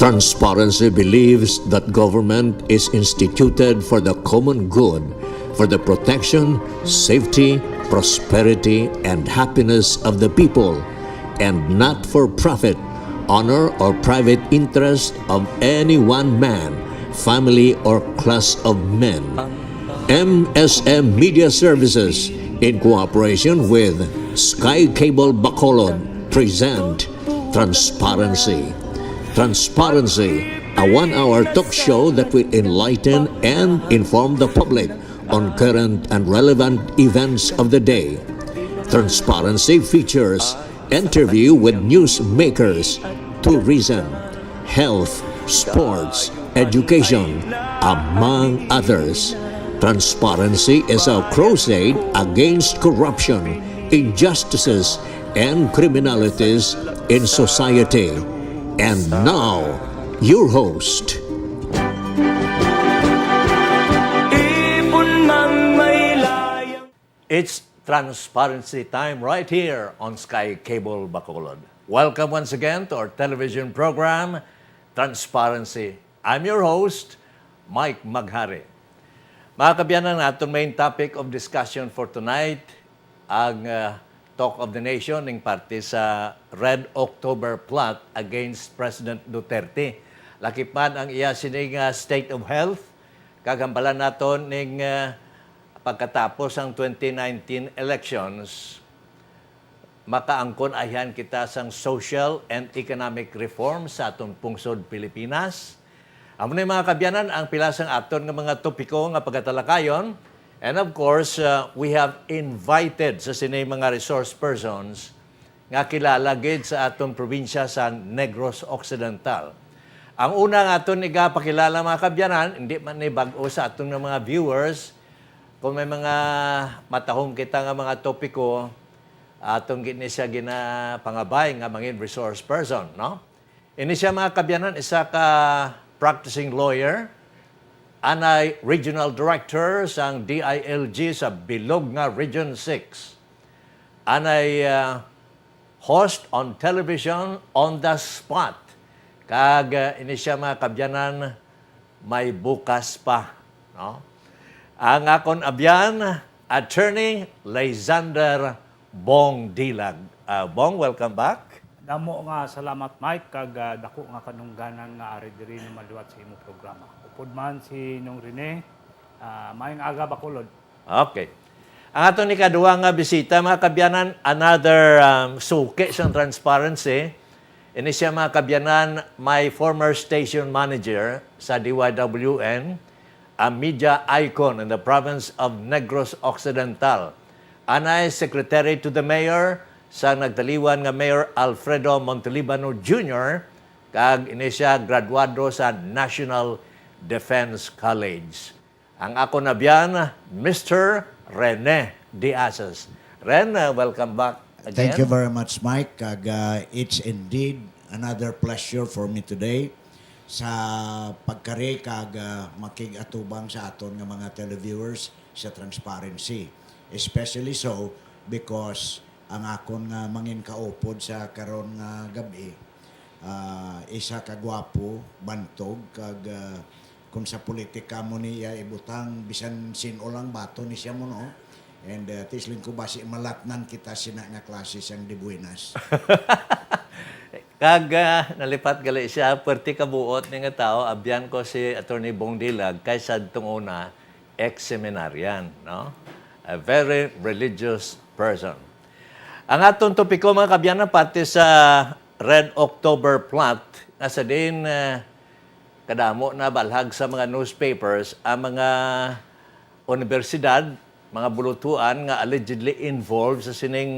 Transparency believes that government is instituted for the common good, for the protection, safety, prosperity, and happiness of the people, and not for profit, honor, or private interest of any one man, family, or class of men. MSM Media Services, in cooperation with Sky Cable Bacolod, present Transparency. Transparency, a one-hour talk show that will enlighten and inform the public on current and relevant events of the day. Transparency features interview with newsmakers, tourism, health, sports, education, among others. Transparency is a crusade against corruption, injustices, and criminalities in society. And now, your host. It's transparency time right here on Sky Cable Bacolod. Welcome once again to our television program, Transparency. I'm your host, Mike Maghari. Mga kabyanan, atong main topic of discussion for tonight, ang Talk of the Nation ng parte sa Red October plot against President Duterte. Lakipan ang iya sining state of health, kagambalan naton ning pagkatapos ang 2019 elections, makaangkon ayan kita sang social and economic reform sa atong pungsod Pilipinas. Amo na mga kabyanan ang pilasang aton ng mga topiko nga pagatalakayon. And of course, we have invited sa sinay mga resource persons nga kilala gid sa aton probinsya sa Negros Occidental. Ang una nga aton igapakilala mga kabyanan, hindi man ni bag-o sa aton ng mga viewers, kung may mga matahong kita nga mga topiko, atong gini siya ginapangabay nga mangin resource person, no? Ini siya mga kabyanan, isa ka practicing lawyer, anay Regional Director sang DILG sa Bilog nga Region 6. Anay host on television on the spot. Kag ini siya mga kabyanan, may bukas pa. No? Ang akon abyan, Attorney Lysander Bong Dilag. Bong, welcome back. Damo nga salamat Mike kag dako nga kanungganan nga ari diri ni maliwat sa imong programa. Upod man si Nong Rene, maayong aga Bacolod. Okay. Ang ato ni kaduwa nga bisita mga kabyanan, another suki sa transparency. Ini siya mga kabyanan, my former station manager sa DYWN, a media icon in the province of Negros Occidental. Anay secretary to the mayor sa nagtaliwan nga Mayor Alfredo Montelibano Jr. kag ini siya graduado sa National Defense College. Ang ako nabiyan, Mr. Rene Diazas. Ren, welcome back again. Thank you very much, Mike. Kag it's indeed another pleasure for me today sa pagkari kag makigatubang sa aton nga mga televiewers sa Transparency. Especially so because ang akon nga mangin kaupod sa karon nga gabi, isa ka gwapo, bantog, kag kung sa politika mo niya ibutang bisan sino lang bato ni siya mo, no? And tisling ko basi malatnan kita sina nga klase siyang di buenas. Kag nalipat gali siya, perti kabuot ni nga tao, abyan ko si Attorney Bong Dilag, kaysa itong una, ex-seminarian, no? A very religious person. Ang atong topiko mga kabyanan pati sa Red October plot, nasa din kadamo na balhag sa mga newspapers ang mga universidad, mga bulutuan nga allegedly involved sa sining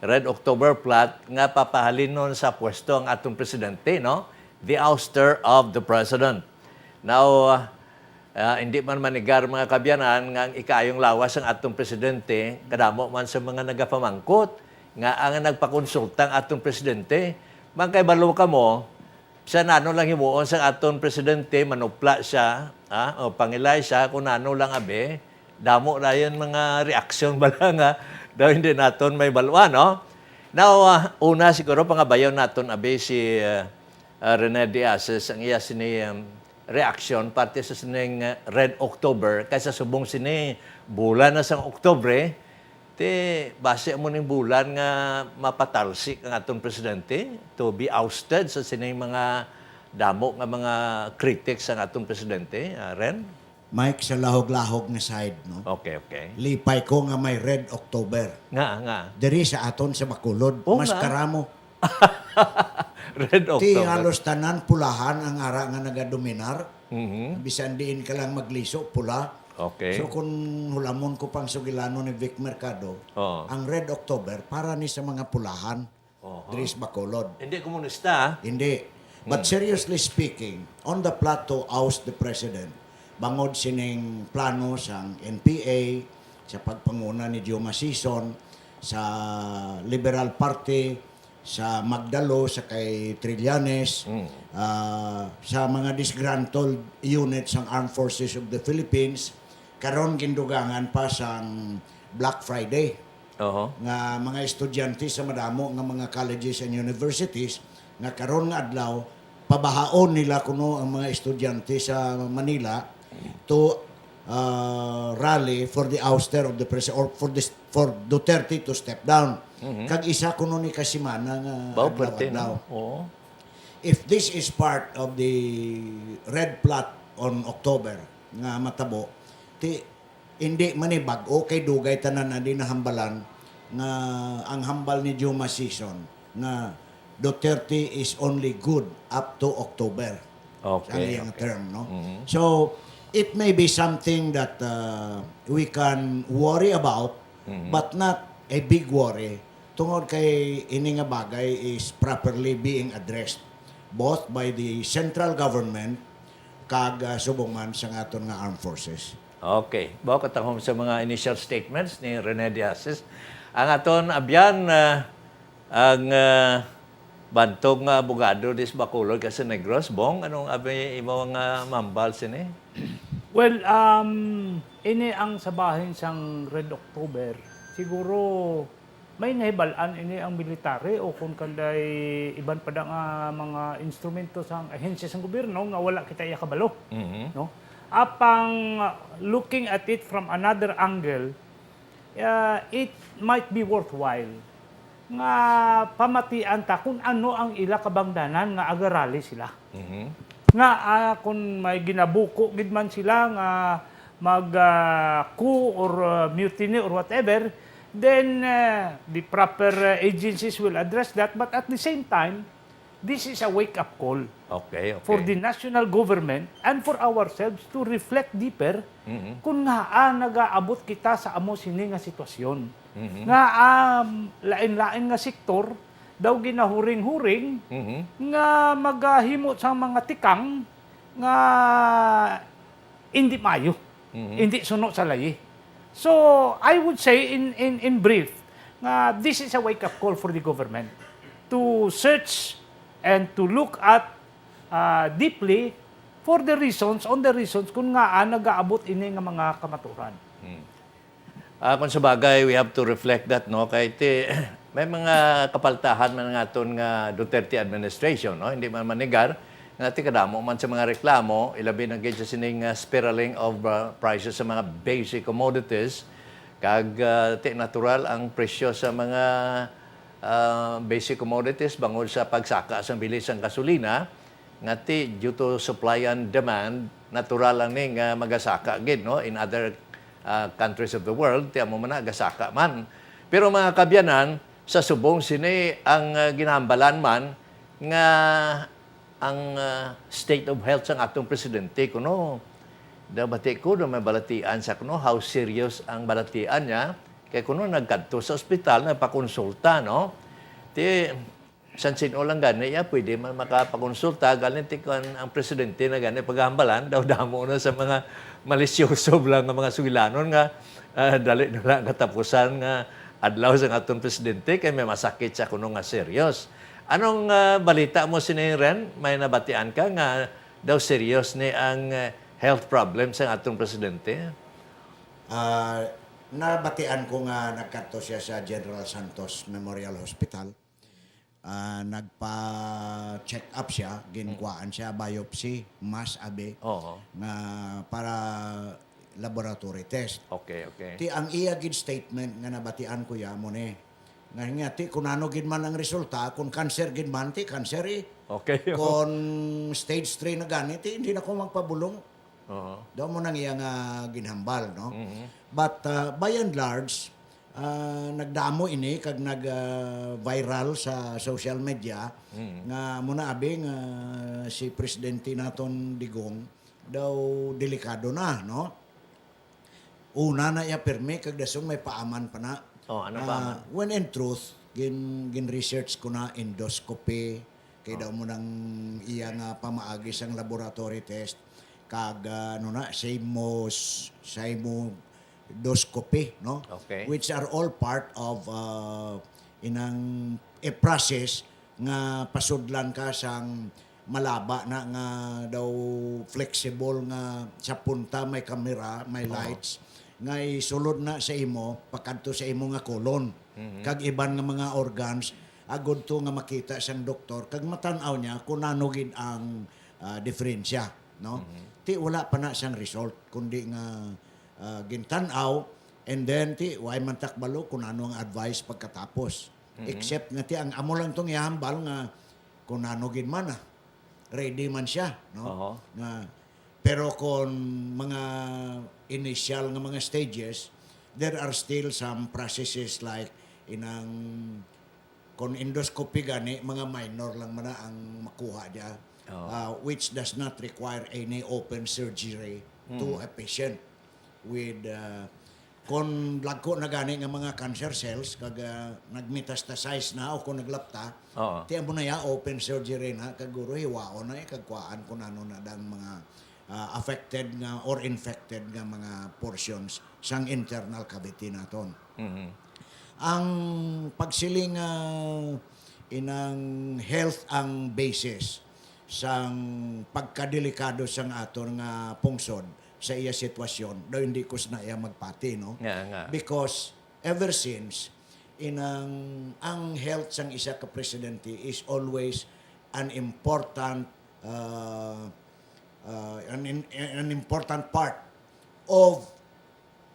Red October plot nga papahalin nun sa pwesto ang atong presidente, no? The ouster of the president. Now, hindi man manigar mga kabyanan nga ikayong lawas ang atong presidente, kadamo man sa mga nagapamangkot nga ang nagpakonsultang atong presidente, man kay balo ka mo, sa nano lang himuon sa atong presidente, manupla siya, o pangilay siya, kung nano lang abe, damo na yun mga reaksyon bala nga, daw hindi naton may balwa, no? Now, una siguro pangabayaw naton abe si Rene Diazes, ang iya sini reaction parte sa sining Red October kaysa subong sini bulan na sang Oktubre te base mo ning bulan nga mapatalsik ang atong presidente to be ousted sa sining mga damo nga mga critics ang atong presidente, Ren? Mike, sa lahog-lahog nga side, no? Okay, okay. Lipay ko nga may Red October. Nga. Diri sa aton sa Bacolod, Oo mas nga. karamo. Red Ti October. halos tanan pulahan ang ara nga nagadominar. Mhm. Bisan diin ka lang magliso, pula. Okay. So kung hulamon ko pang sugilano ni Vic Mercado, Oo. ang Red October para ni sa mga pulahan. Diri sa Bacolod. Hindi komunista. Hindi. But seriously speaking, on the plot to oust the president, bangod sining plano sa NPA, sa pagpanguna ni Juma Sison, sa Liberal Party, sa Magdalo, sa kay Trillanes, sa mga disgruntled units ng Armed Forces of the Philippines, karon gindugangan pa sa Black Friday Oho. nga mga estudyante sa madamo nga mga colleges and universities nga karon nga adlaw pabahaon nila kuno ang mga estudyante sa Manila to rally for the ouster of the president or for Duterte to step down. Kag isa kuno ni kasimana nga Bao adlaw, parte adlaw. no. Oo. If this is part of the red plot on October nga matabo, hindi manibag o kay dugay tanan na di nahambalan nga ang hambal ni Juma Sison na Duterte is only good up to October. Okay, Ang iyang okay. term, no? So, it may be something that we can worry about, but not a big worry. Tungod kay ini nga bagay is properly being addressed both by the central government kag subong man sa aton nga armed forces. Okay. Bao katahom sa mga initial statements ni Rene Diazes. Ang aton abyan ang bantog nga abogado dis Bacolod kasi Negros. Bong, anong abi imo nga mambal sini? Well, ini ang sabahin sang Red October. Siguro may nahibalaan ini ang military o kung kanday iban pa da nga mga instrumento sang ahensya sang gobyerno nga wala kita iya kabalo. No? Apang looking at it from another angle, it might be worthwhile nga pamatian ta kung ano ang ila kabangdanan nga agarali sila. Nga kung may ginabuko gid man sila nga mag coup or mutiny or whatever, then the proper agencies will address that. But at the same time, this is a wake-up call Okay. for the national government and for ourselves to reflect deeper kung nga nagaabot kita sa amo sini nga sitwasyon. Nga lain-lain nga sektor daw ginahuring-huring nga maghimo sa mga tikang nga hindi mayo, hindi suno sa layi. So I would say in brief, nga this is a wake-up call for the government to search and to look at deeply for the reasons, on the reasons kung nga nagaabot ini nga mga kamaturan. Kung sa bagay, we have to reflect that, no? Kay may mga kapaltahan man nga aton nga Duterte administration, no? Hindi man manigar. Nga kadamo man sa mga reklamo, ilabi na gid sa sining spiraling of prices sa mga basic commodities. Kag natural ang presyo sa mga basic commodities bangod sa pagsaka sa bilis ng gasolina. Ngati due to supply and demand, natural lang ni nga magasaka gid, no? In other countries of the world, tiyan mo man gasaka man. Pero mga kabyanan, sa subong sini ang ginambalan man nga ang state of health sang atong presidente kuno dabati ko do may balatian sa kuno how serious ang balatian niya kay kuno nagkadto sa ospital nagpakonsulta, no? Ti sansin o lang gani ya pwede man makapakonsulta galing ti ang presidente na gani paghambalan daw damo na sa mga malisyoso lang nga mga sugilanon nga dali na lang katapusan nga adlaw sa atong presidente kay may masakit sa kuno nga serious. Anong balita mo siniren? May nabatian ka nga daw serious ni ang health problem sa atong presidente? Nabatian ko nga nagkadto siya sa General Santos Memorial Hospital. nagpa-check up siya, ginkuhaan siya biopsy, mass abe Oo. nga para laboratory test. Okay, okay. Ti ang iya gid statement nga nabatian ko ya mo ni. Nga ti kung ano gid man ang resulta, kung cancer gid man ti cancer Okay. kung stage 3 na gani ti hindi na ko magpabulong. Oo. Daw mo nang iya nga ginhambal, no? But by and large, nagdamo ini kag nag-viral sa social media nga muna abi nga si presidente naton Digong daw delikado na, no? Una na iya permi kag dasong may paaman pa na. Oh, ano pa? When in truth, gin-research ko na endoscopy, kay daw mo nang iya nga pamaagi sang laboratory test, kag seismoscopy, no? Okay. Which are all part of inang process nga pasudlan ka sang malaba na nga daw flexible nga sa punta may camera, may lights nga isulod na sa imo pakadto sa imo nga kolon kag iban nga mga organs agud to nga makita sang doktor kag matan-aw niya kung ano gid ang diferensya, no? Ti wala pa na sang result kundi nga gintan-aw and then ti way man takbalo kung ano ang advice pagkatapos. Except nga ti ang amo lang tong ihambal nga kung ano gid man ready man siya, no? Oo. Nga pero kung mga initial nga mga stages, there are still some processes like inang kung endoscopy gani, mga minor lang man na ang makuha niya, which does not require any open surgery to a patient with kung lagko na gani nga mga cancer cells kag nagmetastasize na o kung naglapta, Oo. tiyan mo na ya open surgery na kag guro hiwaon na kag kuan kung ano na dang mga affected nga or infected nga mga portions sang internal cavity naton. Ang pagsiling inang health ang basis sang pagkadelikado sang aton nga pungsod sa iya sitwasyon daw hindi ko na iya magpati, no? Nga. Because ever since ang health sang isa ka presidente is always an important an important part of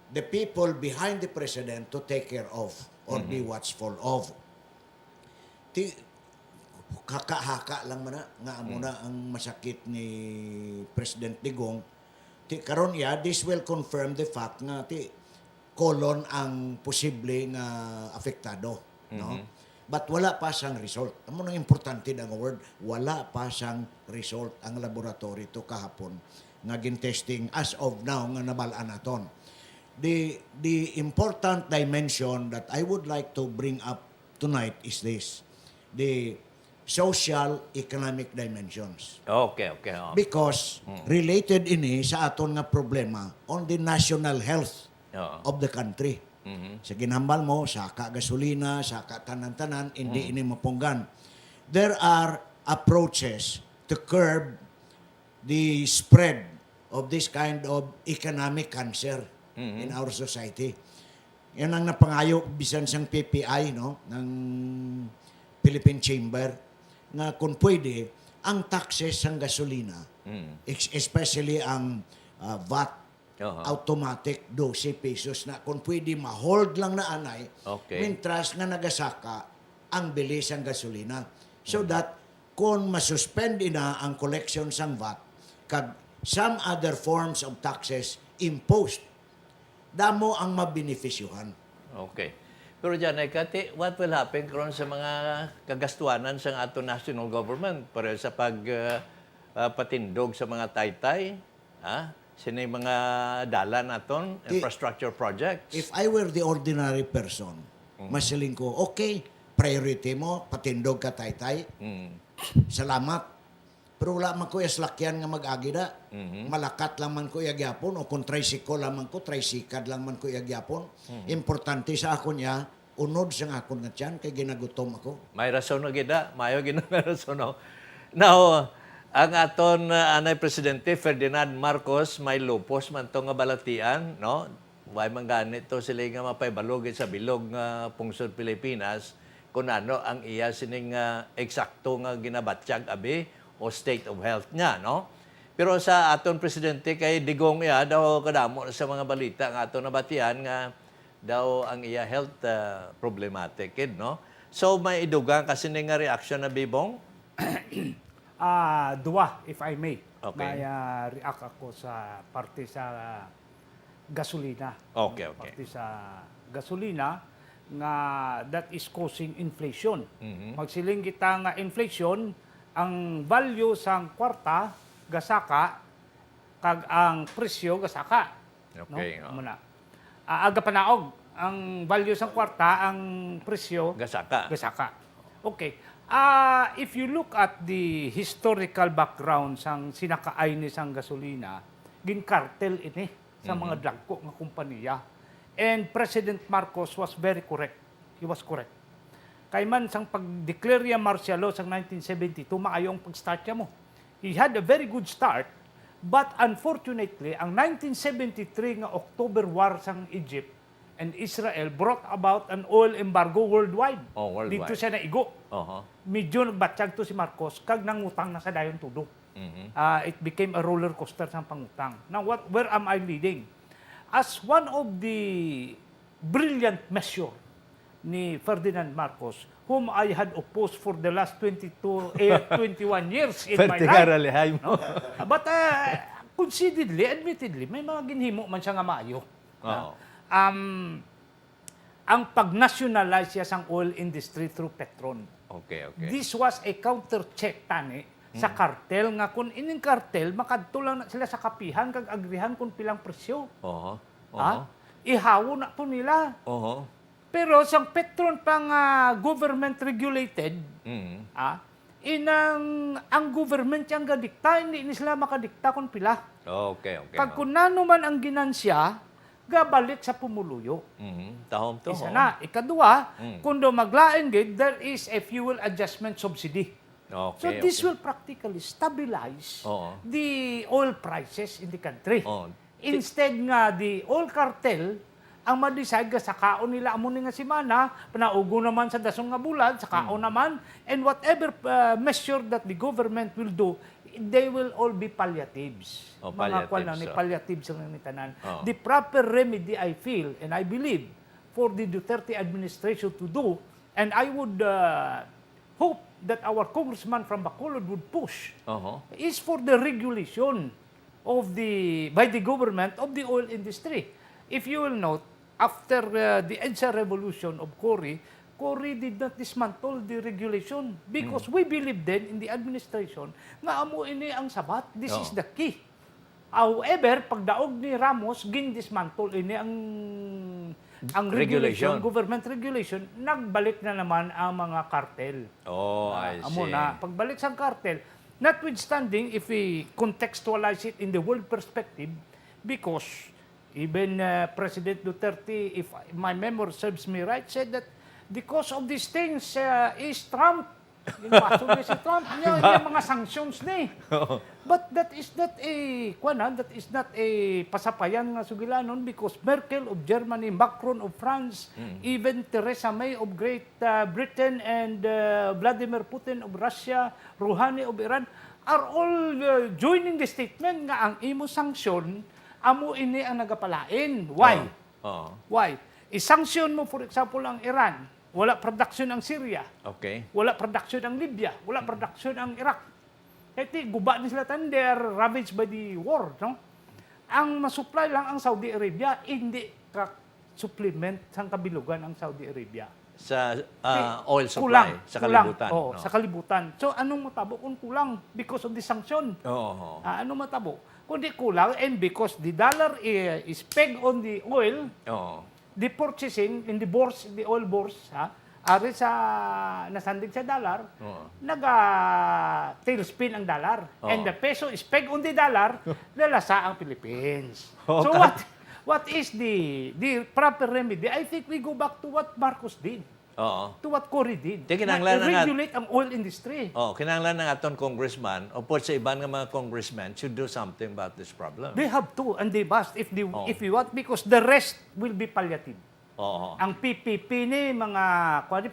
the people behind the president to take care of or be watchful of. Ti haka-haka lang man nga amo na ang masakit ni President Digong. Ti karon ya this will confirm the fact nga ti colon ang posible nga apektado, no? But wala pa sang result. Amo nang importante ang word, wala pa sang result ang laboratory to kahapon nga gin-testing as of now nga nabalaan naton. The important dimension that I would like to bring up tonight is this. The social economic dimensions. Okay, okay. Oh. Because related ini sa aton nga problema on the national health Oo. of the country. Sa ginhambal mo, saka gasolina, saka tanan-tanan, hindi ini mapunggan. There are approaches to curb the spread of this kind of economic cancer in our society. Yan ang napangayo bisan sang PPI, no, ng Philippine Chamber, nga kung pwede, ang taxes sang gasolina, especially ang VAT, automatic 12 pesos na kung pwede ma-hold lang na anay Okay. mintras nga nagasaka ang bilis ang gasolina. So that kung masuspend na ang collection sang VAT kag some other forms of taxes imposed, damo ang mabenefisyuhan. Okay. Pero dyan, Kati, what will happen karon sa mga kagastuanan sa ato national government para sa patindog sa mga taytay? Ha? Sino yung mga dalan naton, infrastructure projects? If I were the ordinary person, masiling ko, okay, priority mo, patindog ka taytay, salamat. Pero wala man ko yaslakyan nga mag-agi da. Malakat lang man ko yagyapon o kung tricycle lang man ko, tricycad lang man ko yagyapon. Importante sa ako niya, unod sa akon nga tiyan, kay ginagutom ako. May rason na gida, mayo ginang rason. No? Now, ang aton anay presidente Ferdinand Marcos may lupos man to nga balatian, no? Way man ganit to sila nga mapaybalog sa bilog nga pungsod Pilipinas kung ano ang iya sining eksakto nga ginabatyag abi o state of health niya, no? Pero sa aton presidente kay Digong iya daw kadamo sa mga balita nga aton nabatian nga daw ang iya health problematic, no? So may idugang kasi nga reaction na Bibong? Dua, if I may. Okay. May react ako sa parte sa gasolina. Okay. Parte sa gasolina nga that is causing inflation. Magsiling kita nga inflation, ang value sang kwarta gasaka kag ang presyo gasaka. Okay, No? Muna. Aga panaog ang value sang kwarta, ang presyo Gasaka. gasaka. Okay. If you look at the historical background sang sinakaay ni sang gasolina, ginkartel ini sa mga dagko nga kompanya. And President Marcos was very correct. He was correct. Kay man sang pag-declare martial law sang 1972, maayong pag-start niya mo. He had a very good start, but unfortunately, ang 1973 nga October War sang Egypt and Israel brought about an oil embargo worldwide. Oh, worldwide. Dito siya naigo. Medyo nagbatsyag to si Marcos, kag nangutang na sa dayon tudo. It became a roller coaster sa pangutang. Now, where am I leading? As one of the brilliant measure ni Ferdinand Marcos, whom I had opposed for the last 21 years in my life. No? But admittedly, may mga ginhimo man siya nga maayo. Ang pag-nationalize siya sang oil industry through Petron. Okay. This was a counter-check tani sa kartel nga kung ining kartel makadto lang na sila sa kapihan kag agrihan kung pilang presyo. Ihawo na po nila. Pero sang Petron pang government regulated, ang government yang gadikta, hindi sila makadikta kung pila. Okay. Kag kung nano man ang ginansya, gabalik sa pumuluyo. Tahom to. Isa na. Ikadua, kung do maglain gid, there is a fuel adjustment subsidy. So this will practically stabilize the oil prices in the country. Instead nga, the oil cartel, ang ma-decide sa kaon nila amo ni nga simana, panaugo naman sa dasong nga bulan, sa kaon naman, and whatever measure that the government will do, they will all be palliatives. Mga palliatives ang nitanan. The proper remedy, I feel, and I believe, for the Duterte administration to do, and I would hope that our congressman from Bacolod would push, is for the regulation of by the government of the oil industry. If you will note, after the EDSA revolution of Cory did not dismantle the regulation because we believe then in the administration nga amo ini ang sabat. This is the key. However, pagdaog ni Ramos, gin-dismantle ini ang regulation, government regulation, nagbalik na naman ang mga kartel. I see. Amo na, pagbalik sa kartel, notwithstanding if we contextualize it in the world perspective, because even President Duterte, if my memory serves me right, said that the cause of these things is Trump. Ginpasok niya si Trump. Yung mga sanctions ni. But that is not a pasapayan nga sugilanon because Merkel of Germany, Macron of France, even Theresa May of Great Britain and Vladimir Putin of Russia, Rouhani of Iran are all joining the statement nga ang imo sanksyon amo ini ang nagapalain. Why? Why? I-sanction mo, for example, ang Iran. Wala production ang Syria. Okay. Wala production ang Libya. Wala production ang Iraq. Kaya guba ni sila they are ravaged by the war. No? Ang masupply lang ang Saudi Arabia, hindi supplement sang kabilugan ang Saudi Arabia. Sa oil supply, sa kalibutan. Sa kalibutan. So, anong matabo kung kulang? Because of the sanction. Anong matabo? Kundi kulang, and because the dollar is pegged on the oil, the purchasing in the oil bourse, ari sa nasandig sa dollar, tailspin ang dollar. And the peso is pegged on the dollar, lalasa ang Philippines. So what is the proper remedy? I think we go back to what Marcos did. To what Cory did. Regulate ang oil industry. Kinahanglan ng aton congressman o po sa ibang mga congressmen should do something about this problem. They have to and they must if we want, because the rest will be palliative. Oo. Ang PPP ni mga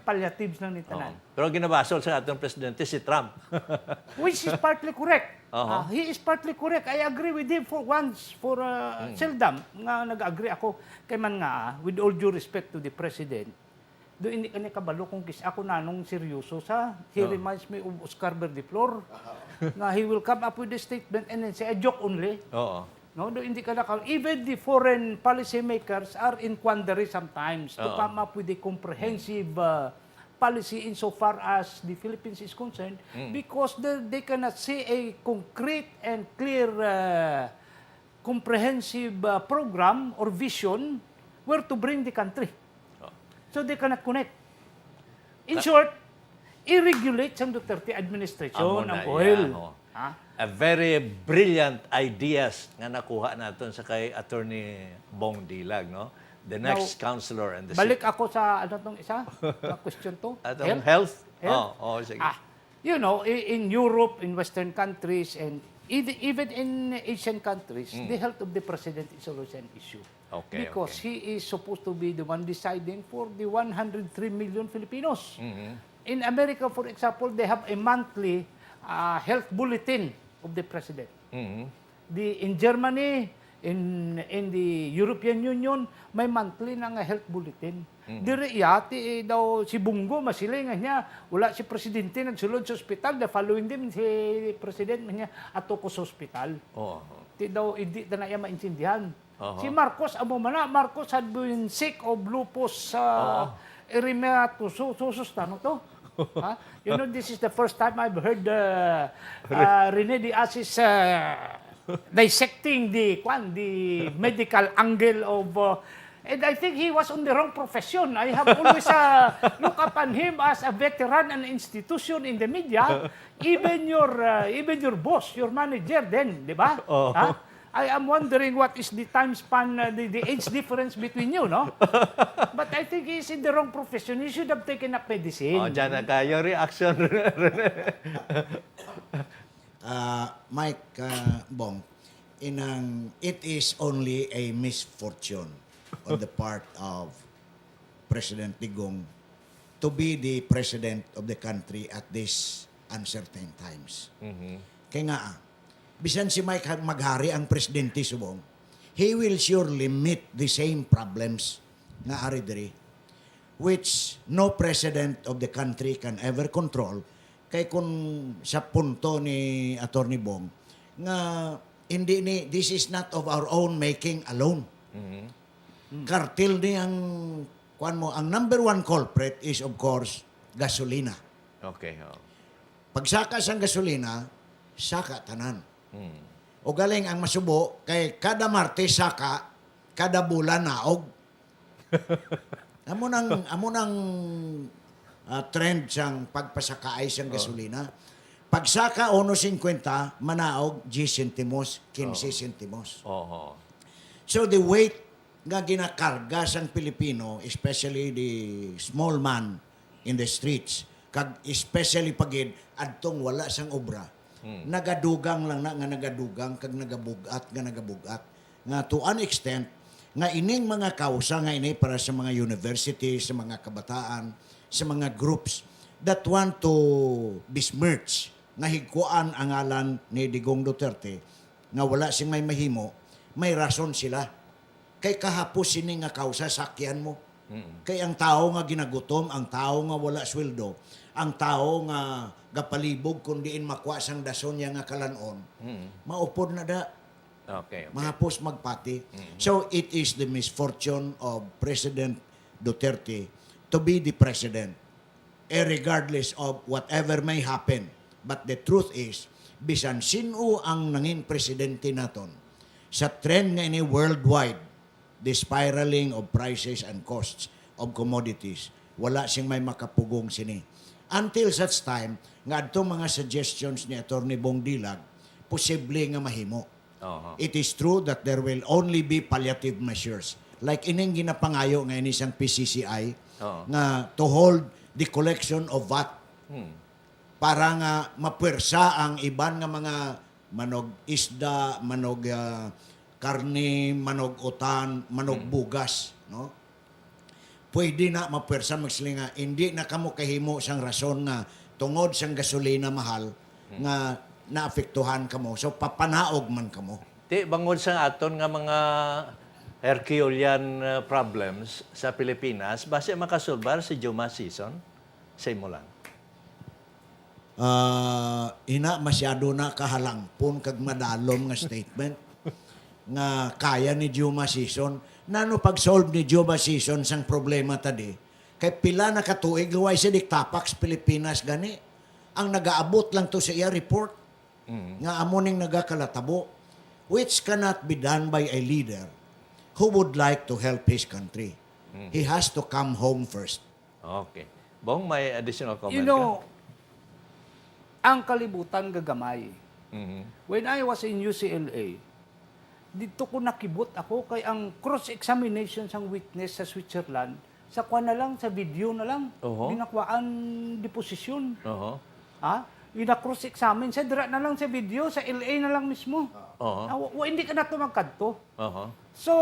palliatives lang ni Oo. tanan. Pero ginabasol sa atong presidente si Trump. Which is partly correct. Uh-huh. He is partly correct. I agree with him for once, for seldom nga nag-agree ako. Kay man nga, with all due respect to the president, do hindi ka kabalo kung kis ako nanong seryoso sa, he reminds me of Oscar Berdiflor, na he will come up with a statement and then say, a joke only. Oo. No, do hindi ka even the foreign policy makers are in quandary sometimes to come up with a comprehensive policy insofar as the Philippines is concerned because they cannot see a concrete and clear comprehensive program or vision where to bring the country. So they cannot connect. In short, i-regulate sa Duterte administration Amo na ang oil. iya, oh. Ha? A very brilliant ideas nga nakuha naton sa kay Attorney Bong Dilag, no? The next counselor and the Balik ako sa ano tong isa, na question to. atong health. Health? Oh, sige. You know, in Europe, in Western countries, and even in Asian countries, the health of the president is always an issue. Okay, Because he is supposed to be the one deciding for the 103 million Filipinos. In America, for example, they have a monthly health bulletin of the president. In Germany, in the European Union, may monthly na nga health bulletin. Dire yati daw si Bungo masiling niya, wala si presidente nagsulod sa ospital, the following day si president niya ato ko sa ospital. Oh. Ti daw hindi na niya maintindihan. Uh-huh. Si Marcos amo man Marcos had been sick of lupus erythematosus tano to. Ha? You know, this is the first time I've heard Rene Diaz dissecting the medical angle of and I think he was on the wrong profession. I have always look upon him as a veteran and institution in the media. Even your boss, your manager, then, di ba? Ha? I am wondering what is the time span, the age difference between you, no? But I think he's in the wrong profession. He should have taken up medicine. Oh, dyan na kayo reaction. Mike Bong, it is only a misfortune on the part of President Digong to be the president of the country at this uncertain times. Kaya nga, bisan si Mike maghari ang presidente subong, he will surely meet the same problems nga ari diri, which no president of the country can ever control. Kay kung sa punto ni Attorney Bong, nga this is not of our own making alone. Kartel ni ang ang number one culprit is of course gasolina. Okay. Oh. Pagsaka sang gasolina, saka tanan. O galing ang masubo kay kada Martes saka, kada bulan naog. amo nang trend sang pagpasakaay sang gasolina. Pagsaka 1.50 manaog 10 centimos, 15 centimos. Oh. So the weight nga ginakarga sang Pilipino, especially the small man in the streets, kag especially pagid adtong wala sang obra, nagadugang lang nga nagadugang kag nagabugat nga to an extent nga ining mga kausa nga ini para sa mga universities, sa mga kabataan, sa mga groups that want to besmirch nga higkuan ang ngalan ni Digong Duterte nga wala sing may mahimo, may rason sila. Kay kahapos sini nga kausa sakyan mo. Kay ang tao nga ginagutom, ang tao nga wala sweldo, ang tao nga gapalibog kundi in makuha sang dason niya nga kalanon, maupod na da. Okay. Mahapos magpati. So it is the misfortune of President Duterte to be the president, regardless of whatever may happen. But the truth is, bisan sino ang nangin presidente naton, sa trend nga ini worldwide, the spiraling of prices and costs of commodities, wala sing may makapugong sini. Until such time, nga adtong mga suggestions ni Attorney Bong Dilag, posible nga mahimo. It is true that there will only be palliative measures. Like ining ginapangayo nga ini sang PCCI, nga to hold the collection of VAT para nga mapwersa ang iban nga mga manog isda, manog karne, manog utan, manog bugas, no? pwede na mapwersa magsilinga, hindi na kamo kahimo sang rason nga tungod sang gasolina mahal nga naapektuhan kamo. So papanaog man kamo. Di, bangod sa aton nga mga Herculean problems sa Pilipinas, base makasulbar si Juma Season, say mo lang. Ina masyado na kahalangpon kag madalom nga statement nga kaya ni Juma Season. Nano pag-solve ni Juma Season sang problema tadi, kay pila na katuig huway siya diktapax Pilipinas gani. Ang nagaabot lang to sa iya report nga amoning nagakalatabo, which cannot be done by a leader who would like to help his country. He has to come home first. Okay. Bong, may additional comment You know, ang kalibutan gagamay. When I was in UCLA, dito ko nakibot ako kay ang cross-examination sang witness sa Switzerland, sa kwa na lang, sa video na lang, binakwaan deposisyon. Ha? Ina-cross-examine sa dira na lang sa video, sa LA na lang mismo. Hindi ka na ito magkanto. So,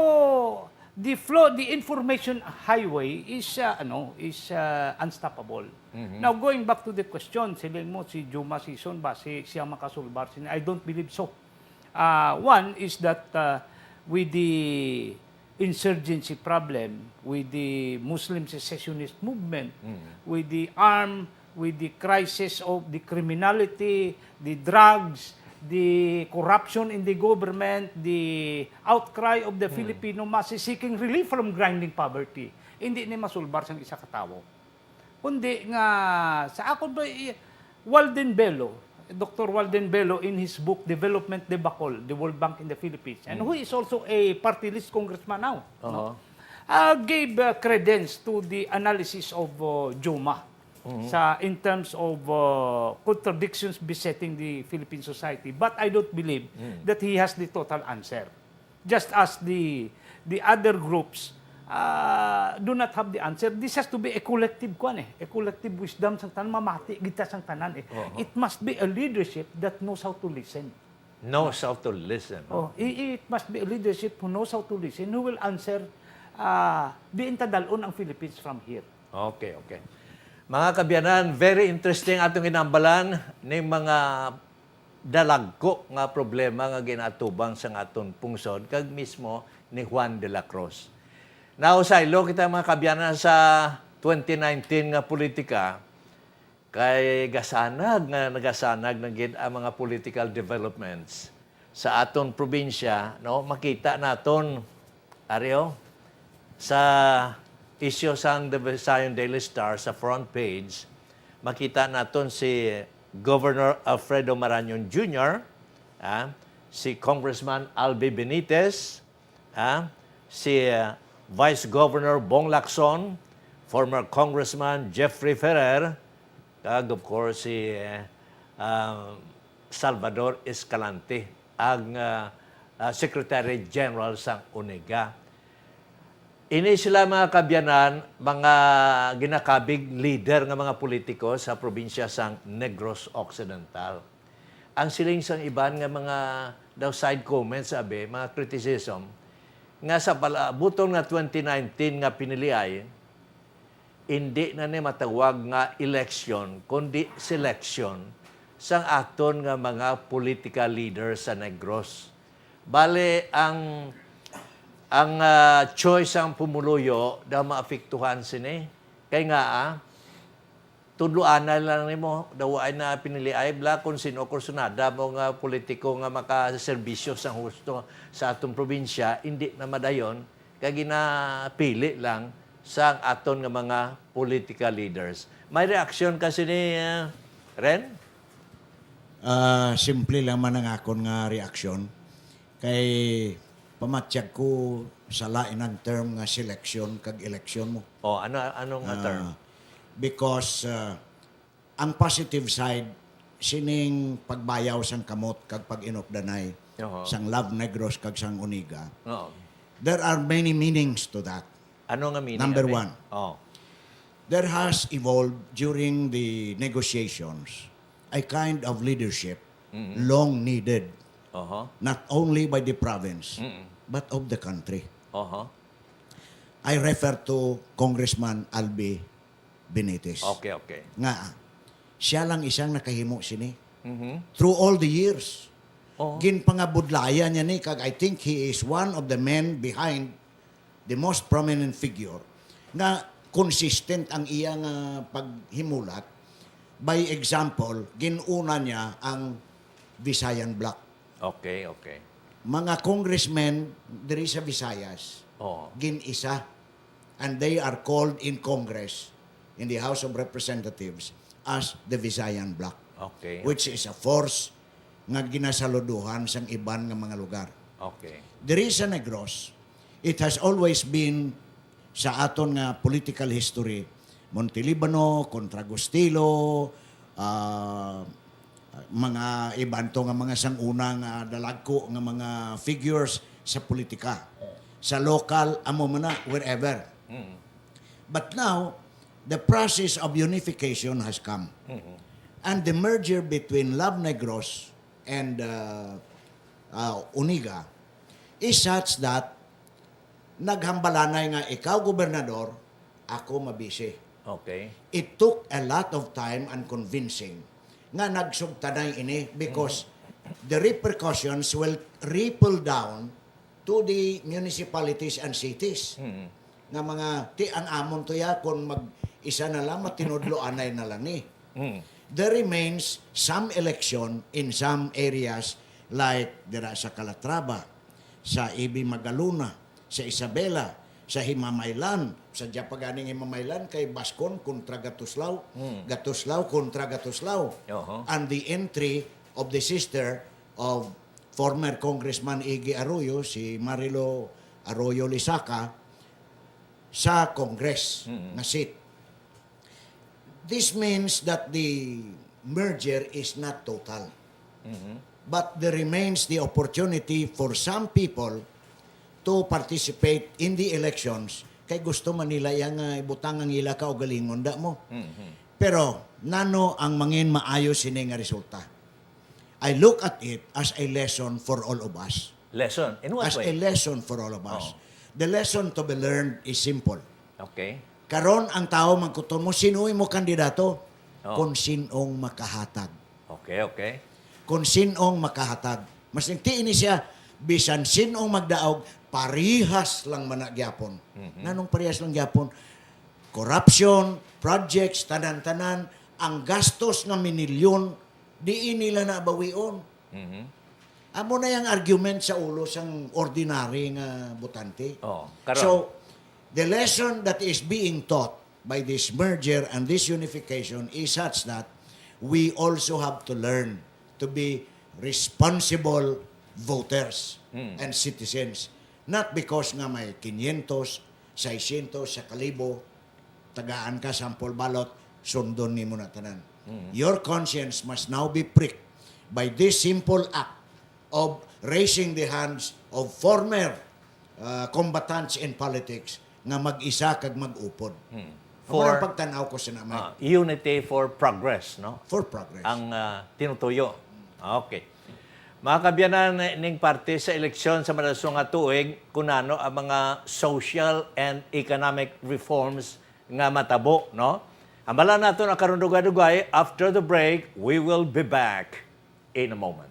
the flow, the information highway is unstoppable. Now, going back to the question, silin mo si Juma Season ba siya makasulbar? I don't believe so. One is that with the insurgency problem, with the Muslim secessionist movement, with the with the crisis of the criminality, the drugs, the corruption in the government, the outcry of the Filipino masses seeking relief from grinding poverty, hindi ni masulbar sang isa ka tawo. Kundi nga sa ako ba Walden Bello, Dr. Walden Bello in his book Development Debacle, the World Bank in the Philippines, and who is also a party list congressman now, no? Gave credence to the analysis of Juma in terms of contradictions besetting the Philippine society. But I don't believe that he has the total answer. Just as the other groups do not have the answer. This has to be a collective a collective wisdom sang tanan, mamati kita sang tanan It must be a leadership that knows how to listen. Knows how to listen. It must be a leadership who knows how to listen, who will answer diin tadalon ang Philippines from here. Okay. Mga kabyanan, very interesting atong inambalan ng mga dalagko nga problema nga ginatubang sa aton pungsod kag mismo ni Juan de la Cruz. Now, sa ilo kita mga kabyanan sa 2019 nga politika, kay nagasanag na gid ang mga political developments sa aton probinsya, no? Makita naton Ario sa issue sang The Visayan Daily Star sa front page, makita naton si Governor Alfredo Marañon Jr., si Congressman Albi Benitez, si Vice Governor Bong Lacson, former Congressman Jeffrey Ferrer, kag of course si Salvador Escalante, ang Secretary General sang UNIGA. Ini sila mga kabyanan, mga ginakabig leader ng mga politiko sa probinsya sang Negros Occidental. Ang siling sang iban nga mga daw side comments, mga criticism, nga sa palabuton nga 2019 nga piniliay, hindi na ni matawag nga election, kundi selection sang aton nga mga political leaders sa Negros. Bale, ang choice ang pumuluyo daw maapektuhan sini. Kaya nga, tudluan na lang nimo daw ay na pinili ay bla kung sino kursunada mo nga politiko nga makaserbisyo sa husto sa atong probinsya, hindi na madayon, kaya ginapili lang sa aton nga mga political leaders. May reaksyon kasi ni Ren? Simple lang man ang akon nga reaksyon. Kay pamatsyag ko sa lain ang term nga selection kag election mo. Anong term? Because ang positive side, sining pagbayaw sang kamot kag pag-inokdanay sang Love Negros kag sang Uniga. There are many meanings to that. Ano nga meaning? Number one, there has evolved during the negotiations a kind of leadership long needed, not only by the province, but of the country. I refer to Congressman Albi Benitez. Okay, okay. Nga, siya lang isang nakahimo sini. Mhm. Through all the years. Oo. Ginpangabudlaya niya ni, kag I think he is one of the men behind the most prominent figure na consistent ang iyang paghimulat. By example, ginuna niya ang Visayan Bloc. Okay, okay. Mga congressmen diri sa Visayas, Oo. ginisa, and they are called in Congress, in the House of Representatives, as the Visayan Bloc, Okay. which is a force nga ginasaluduhan sa iban nga mga lugar. Okay. Diri sa Negros, it has always been sa aton nga political history, Montelibano, Contragustilo, mga ibanto nga mga sangunang dalagko nga mga figures sa politika. Sa local, amo man na, wherever. But now, the process of unification has come. And the merger between Love Negros and Uniga is such that naghambalanay nga ikaw gobernador, ako mabisi. Okay. It took a lot of time and convincing nga nagsugtanay ini because the repercussions will ripple down to the municipalities and cities. Nga mga, ang amon to ya, kung mag-isa na lang, matinudloanay na lang ni. There remains some election in some areas like dira sa Calatrava, sa Ibi Magaluna, sa Isabela, sa Himamaylan, sa Japaganing Himamaylan kay Bascon kontra Gatuslaw, Gatuslaw kontra Gatuslaw. Oho. And the entry of the sister of former Congressman Iggy Arroyo, si Marilo Arroyo Lisaca, sa Congress na seat. This means that the merger is not total. But there remains the opportunity for some people to participate in the elections kay gusto man nila yung ibutang ang ila ka o galingon da mo. Pero nano ang mangin maayo sini nga resulta. I look at it as a lesson for all of us. Lesson. In what As a way? lesson for all of us. The lesson to be learned is simple. Okay. Karon ang tao magkuton mo, sinuwi mo kandidato? Oh. Kung sinong makahatag. Okay, okay. Kung sinong makahatag. Mas nagtiin ni siya, bisan sinong magdaog, parihas lang managyapon. Nanong parihas lang gyapon? Corruption, projects, tanan-tanan, ang gastos nga minilyon, di nila nabawion. Amo na yung argument sa ulo sang ordinary nga butante. Oh, karon. So, the lesson that is being taught by this merger and this unification is such that we also have to learn to be responsible voters and citizens. Not because nga may 500, 600, sa kalibo, tagaan ka sample balot, sundon ni mo na tanan. Your conscience must now be pricked by this simple act of raising the hands of former combatants in politics nga mag-isa kag mag-upod. For For- pagtanaw ko sa naman. Unity for progress, no? For progress. Ang tinutuyo. Okay. Mga kabyanan ning parte sa eleksyon sa malasong nga tuig, kunano ang mga social and economic reforms nga matabo, no? Ambala nato ang karundugay-dugay. After the break, we will be back in a moment.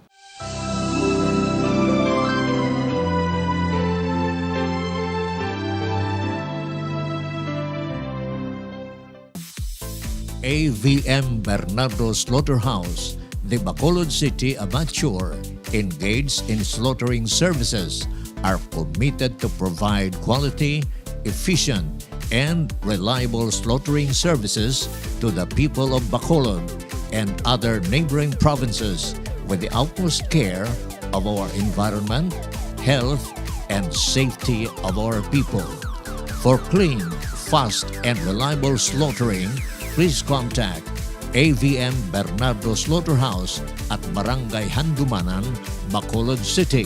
AVM Bernardo Slaughterhouse, the Bacolod City amateur, engaged in slaughtering services, are committed to provide quality, efficient, and reliable slaughtering services to the people of Bacolod and other neighboring provinces with the utmost care of our environment, health, and safety of our people. For clean, fast, and reliable slaughtering, please contact AVM Bernardo Slaughterhouse at Barangay Handumanan, Bacolod City.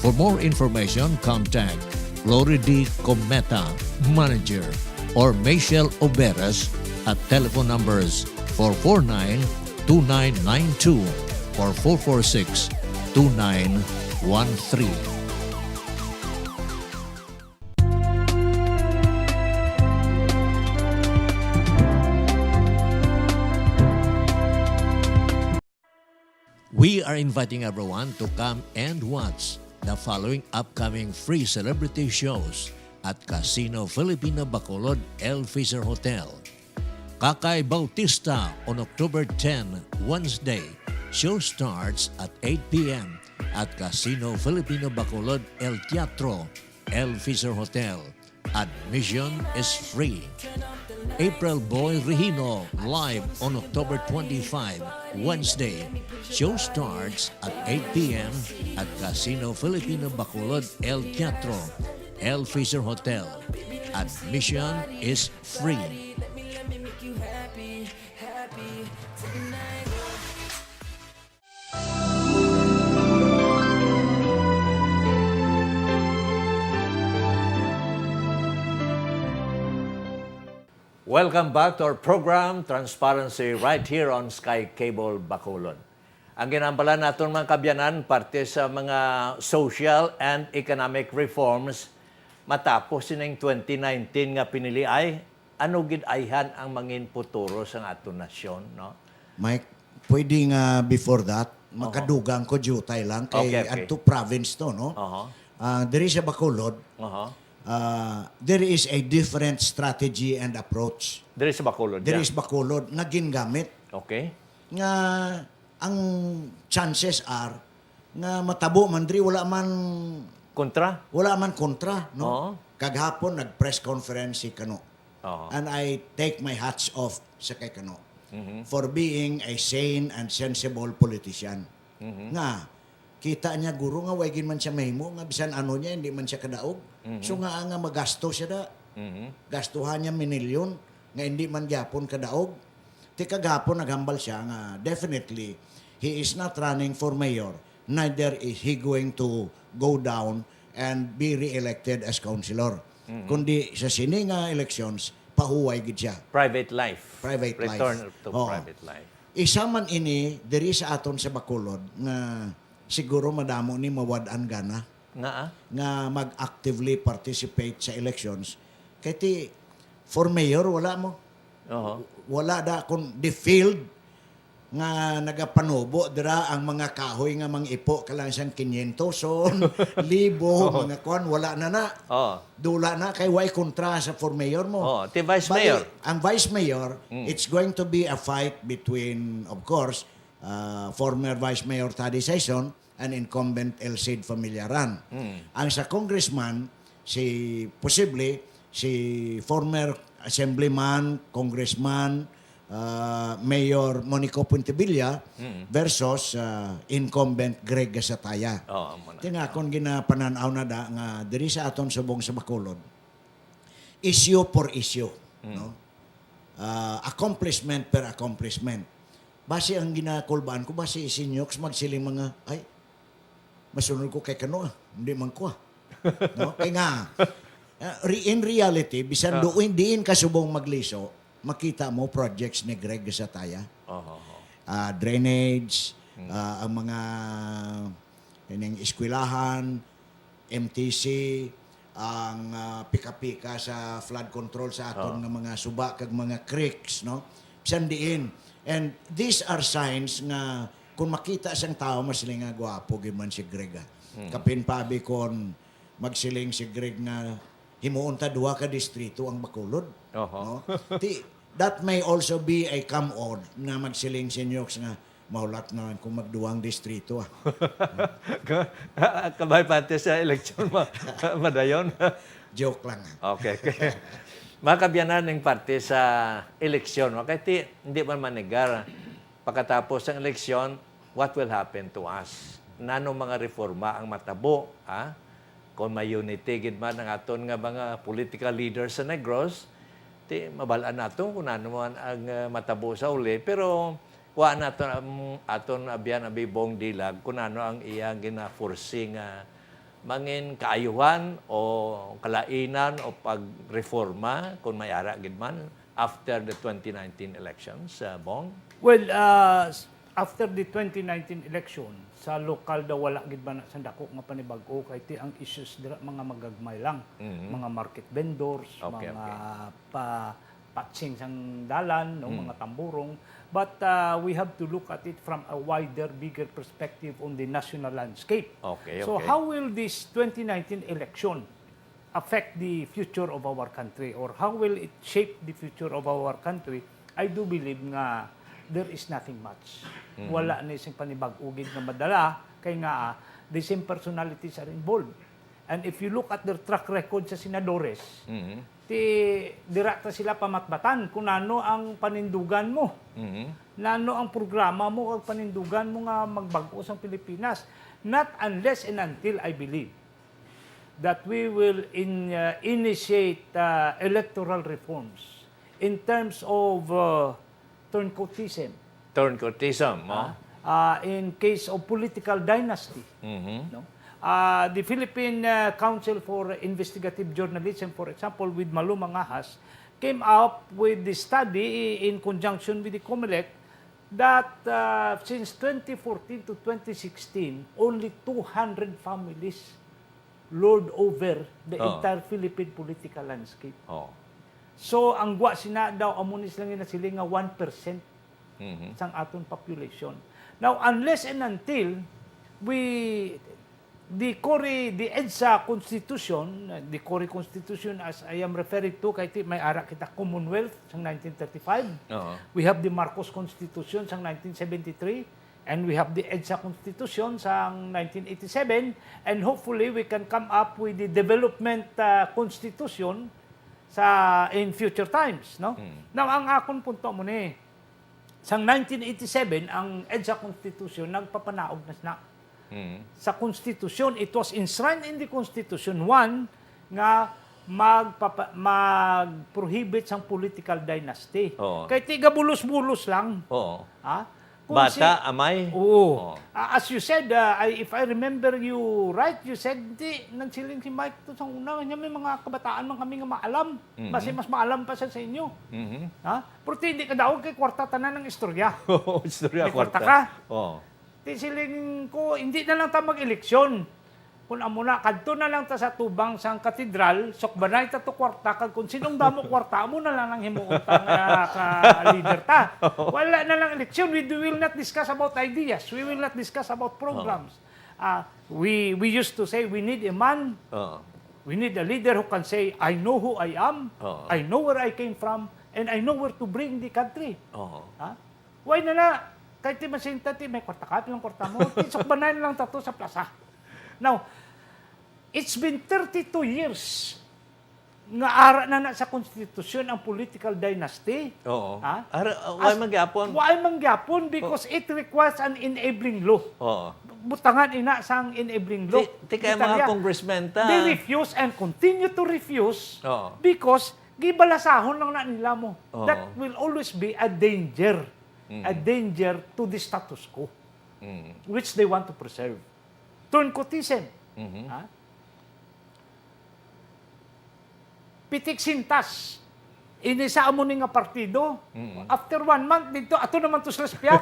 For more information, contact Glory D. Cometa, Manager, or Michelle Oberas at telephone numbers 449-2992 or 446-2913. We are inviting everyone to come and watch the following upcoming free celebrity shows at Casino Filipino Bacolod El Fisher Hotel. Kakay Bautista on October 10, Wednesday. Show starts at 8 p.m. at Casino Filipino Bacolod El Teatro, El Fisher Hotel. Admission is free. April Boy Regino live on October 25, Wednesday. Show starts at 8 p.m. at Casino Filipino Bacolod El Teatro, El Fisher Hotel. Admission is free. Welcome back to our program, Transparency, right here on Sky Cable Bacolod. Ang ginambala natin mga kabyanan, parte sa mga social and economic reforms, matapos sining 2019 nga pinili ay, ano gid ayhan ang mangin futuro sa aton nasyon, no? Mike, pwede nga before that, makadugang ko jutay lang kay Okay. adto province to, no? There is a Bacolod. There is a different strategy and approach. Diri sa Bacolod. There yeah. is Bacolod nga gingamit Okay. nga ang chances are nga matabo man diri wala man kontra, no? Oo. Kaghapon nag-press conference si Kano. Oo. And I take my hats off sa kay Kano Mm-hmm. for being a sane and sensible politician. Mm-hmm. Nga kita niya guro nga way gin man siya mahimo nga bisan ano niya hindi man siya kadaog. Mm-hmm. So nga magasto siya da. Gastuhan niya minilyon nga hindi man gyapon kadaog. Ti kagapon naghambal siya nga definitely he is not running for mayor, neither is he going to go down and be re-elected as councilor. Kundi sa sini nga elections pahuway gid siya. Private life. Private life. Return to Oo. private life. Isa man ini diri sa aton sa Bacolod nga siguro madamo ni mawad-an gana Nga nga mag-actively participate sa elections. Kay ti for mayor wala mo. Oo. Wala da kun the field nga nagapanubo dira ang mga kahoy nga mang-ipo kalang isang 500 son, libo, mga kwan wala na. Oo. Dula na kay way kontra sa for mayor mo. Oh, ti vice Bali, mayor. ang vice mayor, it's going to be a fight between, of course, former vice mayor Taddy Saison and incumbent Elcid Familiaran. Ang sa congressman, posible, si former assemblyman, congressman, Mayor Monico Puntevilla versus incumbent Greg Gasataya. Oo, muna. Tinakon ginapananaw na da nga diri sa aton subong sa Bacolod. Issue for issue, no? Accomplishment per accomplishment. Base ang ginakulbaan ko base isinyoks magsiling mga ay masunod ko kay Kano hindi man ko. No? Kaya nga in reality bisan doon diin ka subong magliso makita mo projects ni Greg Gasataya. Drainage, ang mga ining eskwelahan, MTC, ang pika-pika sa flood control sa aton nga mga suba kag mga creeks, no? Bisan diin. And these are signs nga kung makita siyang tao masiling nga gwapo gyud man si Greg. Kapin pabi kon magsiling si Greg nga himuon ta duha ka distrito ang Bacolod. No? That may also be a come-on na magsiling sinyoks nga maulat na kung magduwang distrito. Kabay pati sa eleksyon madayon. Joke lang. Okay. Mga kabyanan ng parte sa eleksyon. Okay, hindi man manigar. Pagkatapos ng eleksyon, what will happen to us? Nano mga reforma ang matabo, ha? Kung may unity gid man ang aton nga mga political leaders sa Negros, mabalaan nato kung ano man ang matabo sa uli. Pero wa naton aton abyan abibong dilag kung ano ang iyang gina-foresee nga mangin kaayuhan o kalainan o pagreforma kung may ara gid man after the 2019 elections, Bong? Well, after the 2019 election, sa lokal daw wala gid ba na sa dako nga panibag-o kay ti ang issues dira mga magagmay lang, mga market vendors, Okay, mga patching sang dalan, no, mga tamburong. But we have to look at it from a wider, bigger perspective on the national landscape. Okay, So okay. how will this 2019 election affect the future of our country, or how will it shape the future of our country? I do believe nga there is nothing much. Wala na isang panibag-ugid na madala, kay nga the same personalities are involved. And if you look at their track record sa senadores, ti dirata sila pamatbatan kung ano ang panindugan mo. Nano ang programa mo o panindugan mo nga magbag-o sa Pilipinas. Not unless and until I believe that we will initiate electoral reforms in terms of turncoatism, Turncoatism, in case of political dynasty. No? The Philippine Council for Investigative Journalism, for example, with Malu Mangahas, came up with the study in conjunction with the COMELEC that since 2014 to 2016, only 200 families lord over the entire Philippine political landscape. So, ang gwa sina daw, amunis lang yun na sila nga 1% sang aton population. Now, unless and until the EDSA Constitution, the Cory Constitution as I am referring to, kay may ara kita Commonwealth sang 1935. We have the Marcos Constitution sang 1973, and we have the EDSA Constitution sang 1987, and hopefully we can come up with the Development Constitution in future times, no? Now, ang akon punto mo ni, sang 1987 ang EDSA Constitution nagpapanaog na sa Constitution. It was enshrined in the Constitution, one, nga mag-prohibit sang political dynasty. Kay tiga bulos-bulos lang. Ha? Bata, amay? Oo. As you said, if I remember you right, you said, di, nagsiling si Mike to sa una, niya may mga kabataan man kami nga maalam. Basi mas maalam pa siya sa inyo. Ha? Pero hindi ka daw kay kwarta tanan ng istorya. Istorya, May kwarta ka. Oo. Tisiling ko, hindi na lang ta mag-eleksyon. Kung amo na, kadto na lang ta sa tubang sang katedral, sokbanay ta to kwarta, kag kung sinong damo kwarta mo na lang ang himuon ta ka-leader ta. Wala na lang eleksyon. We will not discuss about ideas. We will not discuss about programs. We used to say, we need a man, we need a leader who can say, I know who I am, I know where I came from, and I know where to bring the country. Why na na? Kahit di masinta, may kwarta ka, pilang kwarta mo, sokbanay na lang tato sa plaza. Now, it's been 32 years nga ara na sa konstitusyon ang political dynasty. Why mangyapon? Why mangyapon? Because it requires an enabling law. Butangan ina sang enabling law. Ti kaya mga congressmen ta. They refuse and continue to refuse because gibalasahon lang na nila mo. That will always be a danger. A danger to the status quo, which they want to preserve. Turncoatism. Pitik sintas. Ini sa amo nga partido. After 1 month, dito, ato naman to sa Laspia.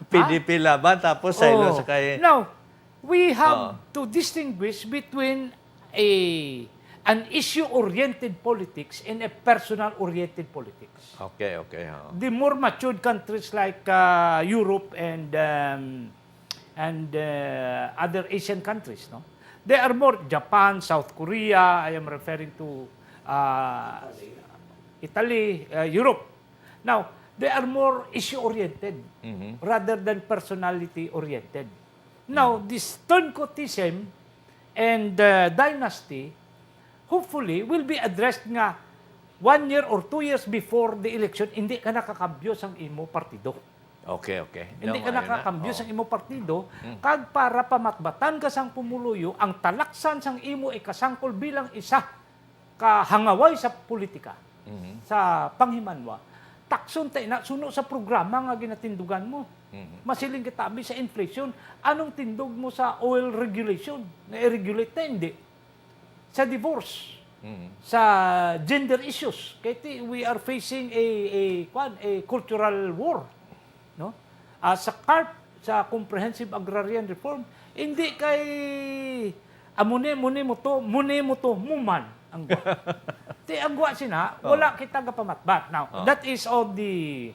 PDP laban, tapos saylo sa kay... Now, we have to distinguish between an issue-oriented politics and a personal-oriented politics. Okay. The more matured countries like Europe and other Asian countries, no, they are more Japan, South Korea. I am referring to Italy, Europe. Now, they are more issue-oriented rather than personality-oriented. Now, this turncoatism and dynasty hopefully will be addressed nga 1 year or 2 years before the election, hindi ka nakakambyo sang imo partido. Okay. Hindi ka nakakambyo sang imo partido, kag para pamatbatan ka sang pumuluyo, ang talaksan sang imo ay kasangkol bilang isa kahangaway sa politika, sa panghimanwa. Takson tayo na, suno sa programa nga ginatindugan mo. Masiling kitabi sa inflation. Anong tindog mo sa oil regulation? Na-regulate na hindi. Sa divorce, sa gender issues. Kaya we are facing a cultural war, no? Sa CARP, sa Comprehensive Agrarian Reform, hindi kay mune mo to muman. Anggwa. Ti agwa sina, wala kita gapamatbat. Now, that is all the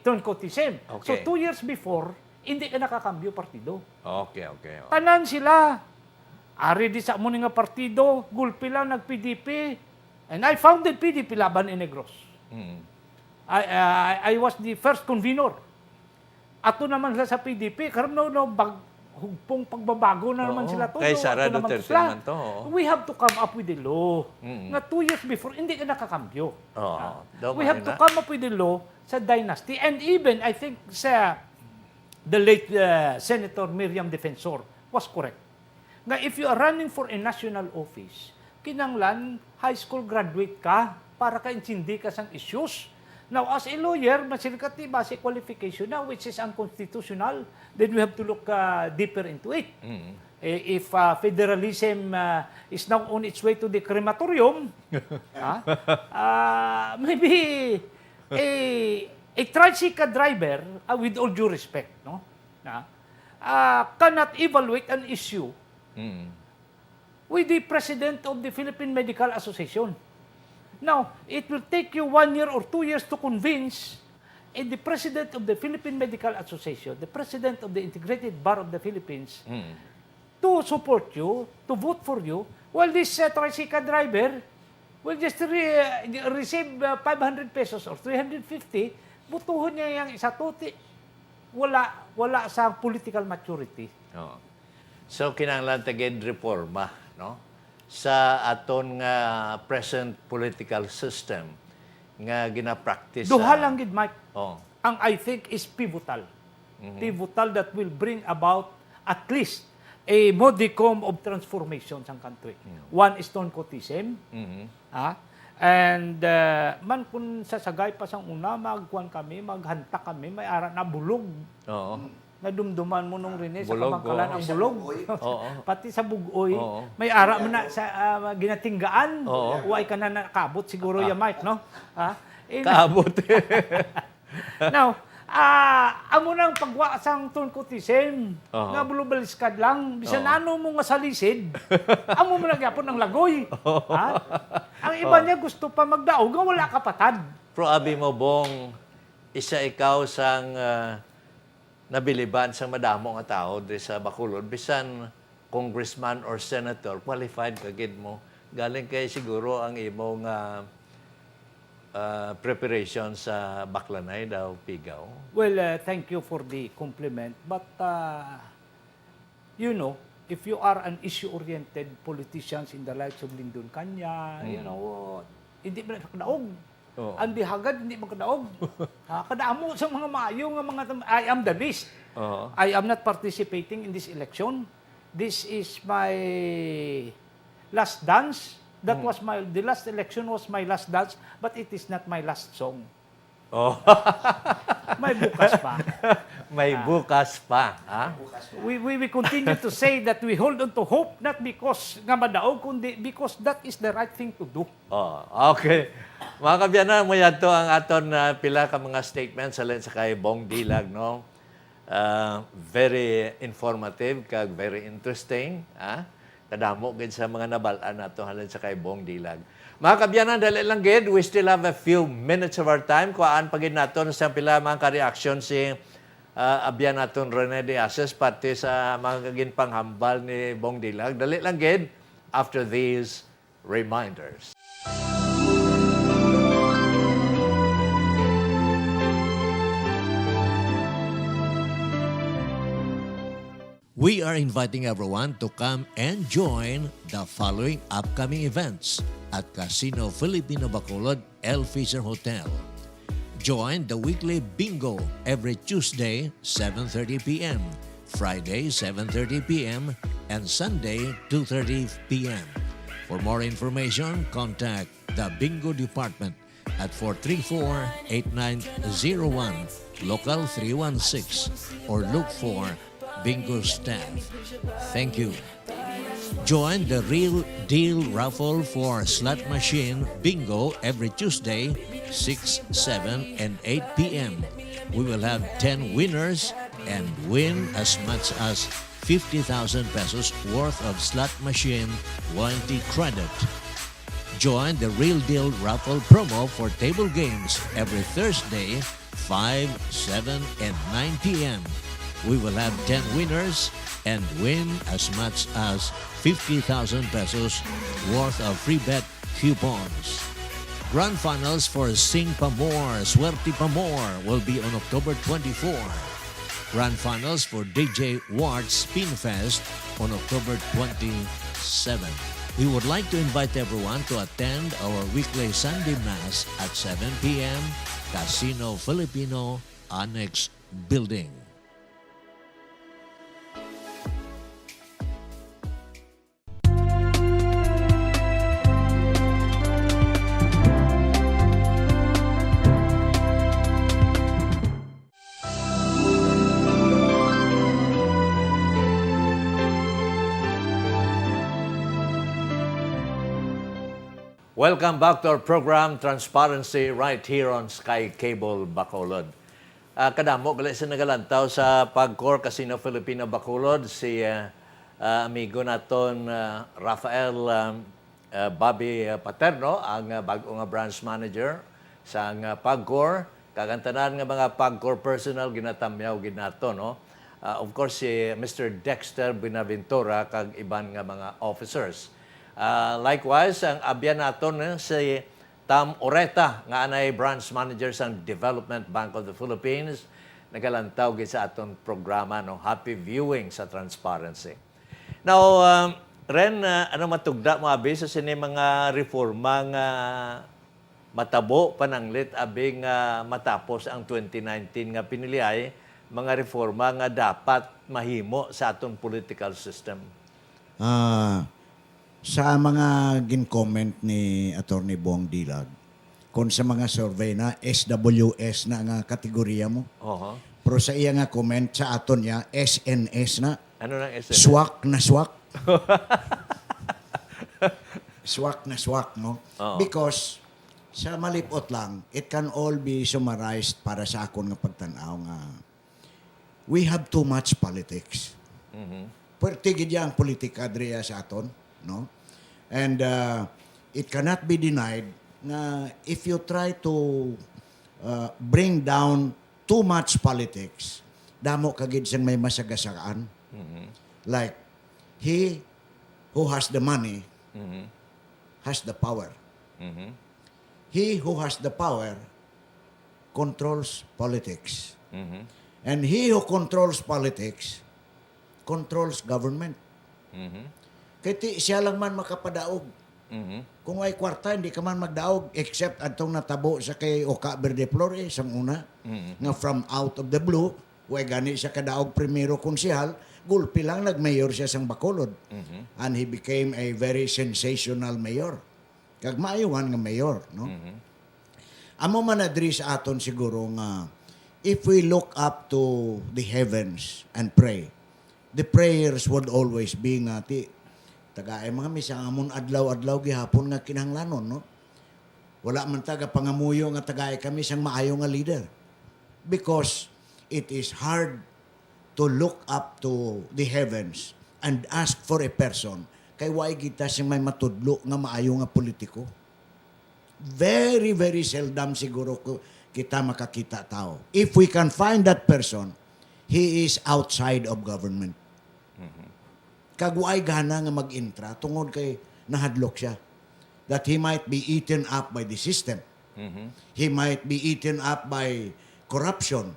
turncotism. So, Okay. 2 years before, hindi ka nakakambyo partido. Okay. Tanan sila. Ari di sa muni nga partido, gulpi lang nag-PDP. And I founded PDP laban in Negros. Mm. I was the first convener. Ato naman sila sa PDP, karon hugpong pagbabago na naman Oo. sila to. Kay no? Sara Ato naman Duterte sila. naman to, oo. We have to come up with the law. Nga 2 years before, hindi ka nakakambyo. Oo. Daw We have to mahina. come up with the law sa dynasty. And even, I think, sa the late Senator Miriam Defensor was correct. Nga if you are running for a national office, kinanglan, high school graduate ka para ka-intindi ka sang issues. Now, as a lawyer, masilikat ni basic qualification na, which is unconstitutional, then we have to look deeper into it. If federalism is now on its way to the crematorium, maybe a tricycle driver, with all due respect, no, cannot evaluate an issue with the president of the Philippine Medical Association. Now, it will take you 1 year or 2 years to convince the president of the Philippine Medical Association, the president of the Integrated Bar of the Philippines, to support you, to vote for you, while this tricycle driver will just receive 500 pesos or 350, butuhon niya yung isa tuti. Wala sa political maturity. Oo. So, kinahanglan tagid reforma, no? Sa aton nga present political system nga gina-practice. Duha lang gid, Mike. Oh. Ang I think is pivotal. Pivotal that will bring about at least a modicum of transformation sa country. One is turncotism. And man kung sasagay pa sang una, maghanta kami, may ara na bulog. Oo. Nadumduman mo nung rin sa Bulog, kabangkalan oo. ang bulog. Oo. Pati sa bugoy. Oo. May ara mo na sa ginatinggaan. Oo. Huwag ka na nakabot siguro yung Mike, no? Kaabot. Now, amo nang pagwa sang turncotism, nga bulubaliskad lang, bisan ano mo nga salisid, amo mo nagyapon ng lagoy. Ang iba niya gusto pa magdaog, nga wala kapatad. Pro abi mo bong isa ikaw sang nabiliban sang madamo nga tao di sa Bacolod, bisan congressman or senator, qualified kagid mo. Galing kay siguro ang imo nga preparation sa Baklanay daw, Pigaw. Well, thank you for the compliment. But, you know, if you are an issue-oriented politicians in the likes of Lyndon Kanya, you know, hindi mo na kadaog. Oo. Ang bihagad, hindi mo kadaog. Kadaamo sa mga maayo nga mga I am the least. Oo. I am not participating in this election. This is my last dance. That was the last election was my last dance, but it is not my last song. Oh. May bukas pa. May bukas pa, ha? We continue to say that we hold on to hope, not because nga madaog, kundi because that is the right thing to do. Oh, okay. Mga kabyanan, mo yan to ang aton pila ka mga statements sa kay Bong Dilag, no? Very informative, kag very interesting, ha? Kadamo gid sa mga nabalaan nato halin sa kay Bong Dilag. Mga kabyanan, dali lang gid, we still have a few minutes of our time. Kuhaan pa gid naton sa pila mga ka-reaction si abyan naton Rene de Ases pati sa mga ginpanghambal ni Bong Dilag. Dali lang gid after these reminders. We are inviting everyone to come and join the following upcoming events at Casino Filipino Bacolod El Fisher Hotel. Join the weekly bingo every Tuesday, 7:30 p.m., Friday, 7:30 p.m., and Sunday, 2:30 p.m. For more information, contact the Bingo Department at 434-8901, Local 316, or look for Bingo staff. Thank you. Join the Real Deal raffle for Slot Machine Bingo every Tuesday, 6, 7, and 8 p.m. We will have 10 winners and win as much as 50,000 pesos worth of slot machine warranty credit. Join the Real Deal Raffle promo for table games every Thursday, 5, 7, and 9 p.m. We will have 10 winners and win as much as 50,000 pesos worth of free bet coupons. Grand finals for Sing Pa More, Suerte Pa More will be on October 24. Grand finals for DJ Ward Spin Fest on October 27. We would like to invite everyone to attend our weekly Sunday Mass at 7 p.m. Casino Filipino Annex Building. Welcome back to our program, Transparency, right here on Sky Cable Bacolod. Kadamo, gali sa nagalantaw sa Pagcor Casino Filipino Bacolod, si amigo naton Rafael Bobby Paterno, ang bagong branch manager sa Pagcor. Kagantanan nga mga Pagcor personnel, ginatamyaw ginato, no? Of course, si Mr. Dexter Buenaventura, kag iban nga mga officers. Likewise, ang abyan naton si Tam Oreta, nga anay branch manager sa Development Bank of the Philippines, nagalantaw gid sa aton programa, no? Happy viewing sa Transparency. Now, Ren, ano matugda mo abi sa sini mga reforma nga matabo pananglit abing matapos ang 2019 nga piniliay, mga reforma nga dapat mahimo sa aton political system? Sa mga gin-comment ni Attorney Bong Dilag, kung sa mga survey na SWS na nga kategorya mo, pero sa iya nga comment sa aton niya, SNS na. Ano nang SNS? Swak na swak. Swak na swak, no? Because sa malipot lang, it can all be summarized para sa akon nga pagtanaw nga we have too much politics. Pertigid yang politika driya sa aton, no? And it cannot be denied na if you try to bring down too much politics, damo kagid siyang may masagasaan. Like, he who has the money has the power. He who has the power controls politics. And he who controls politics controls government. Kaya siya lang man makapadaog. Kung ay kwarta, hindi ka man magdaog except atong natabo sa kay Oka Verde Flores, sang una, nga from out of the blue, way gani siya kadaog primero konsehal, gulpi lang nag-mayor siya sang Bacolod. And he became a very sensational mayor. Kag maayuhan nga mayor, no? Amo man adri sa aton siguro nga if we look up to the heavens and pray, the prayers would always be nga tagaay mga misa amon adlaw-adlaw gihapon nga kinahanglanon, no? Wala man taga pangamuyo nga tagaay kami sang maayo nga leader. Because it is hard to look up to the heavens and ask for a person kay waay kita sing may matudlo nga maayo nga politiko. Very, very seldom siguro kita makakita tao. If we can find that person, he is outside of government. Kagwaay gana nga mag-intra tungod kay nahadlok siya. That he might be eaten up by the system. He might be eaten up by corruption.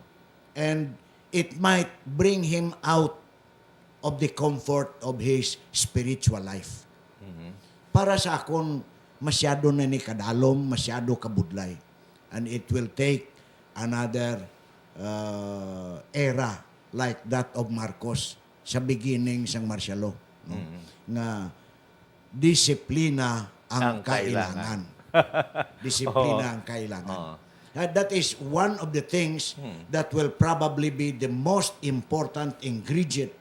And it might bring him out of the comfort of his spiritual life. Para sa akon, masyado na ni kadalom, masyado kabudlay. And it will take another era like that of Marcos sa beginning sang martial law, no? Na disiplina ang kailangan. Disiplina ang kailangan. That is one of the things that will probably be the most important ingredient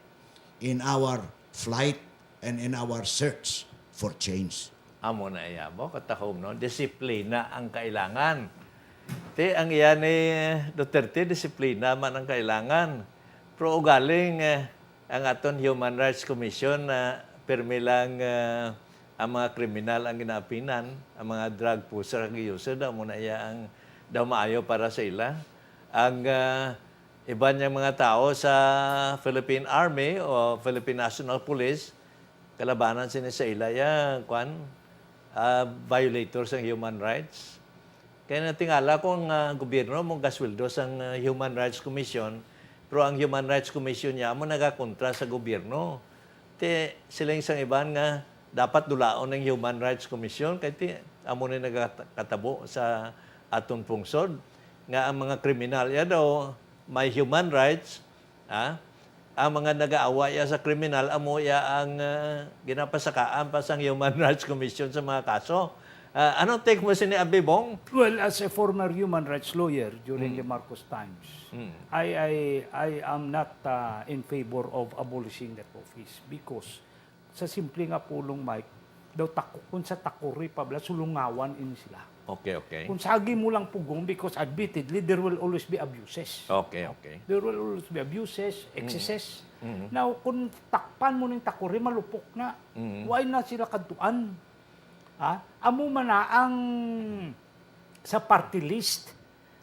in our flight and in our search for change. Amo na iya mo, katahom, no? Disiplina ang kailangan. Ang iyan ni Duterte, disiplina man ang kailangan. Pero ugaling ang aton Human Rights Commission na pirmi lang ang mga kriminal ang ginapinan, ang mga drug pusher ang user daw muna iya ang daw maayo para sa ila. Ang iba niyang mga tao sa Philippine Army o Philippine National Police, kalabanan sini sa ila ya violators ng human rights. Kaya natingala kung gobyerno mong gasweldo sa Human Rights Commission, pero ang Human Rights Commission niya mo nagakontra sa gobyerno. Sila yung isang iban nga dapat dulaon ng Human Rights Commission kaya amo na nagkatabo sa aton pungsod nga ang mga kriminal ya daw may human rights, ang mga nag-aawa ya sa kriminal amo ya ang ginapasakaan pa sa Human Rights Commission sa mga kaso. Anong take mo sini Abibong? Well, as a former human rights lawyer during the Marcos times, I am not in favor of abolishing that office because sa simple nga pulong, Mike, daw kung sa takuri pabla, sulungawan ini sila. Okay. Kung sagi mo lang pugong, because admittedly, there will always be abuses. Okay. There will always be abuses, excesses. Now, kung takpan mo ng takuri, malupok na. Why na sila kaduan? Amo man na ang sa party list,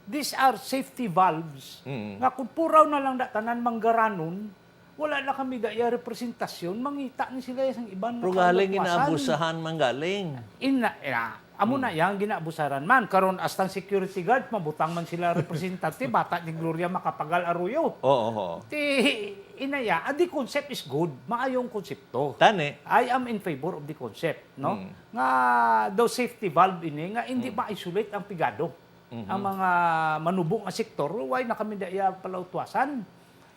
these are safety valves. Nga kung puraw na lang datanan manggaranon, wala na kami daya representasyon, mangita ni sila yung ibang Pero galing inaabusahan man galing. Amo na yang ginaabusaran man. Karon astang security guard, mabutang man sila representative, bata ni Gloria Macapagal Arroyo. Oo. Inaya, the concept is good. Maayong konsepto. Tani. I am in favor of the concept, no? Nga daw safety valve ini nga hindi ma-isolate ang pigado. Ang mga manubong nga sektor, why na kami daya palautwasan?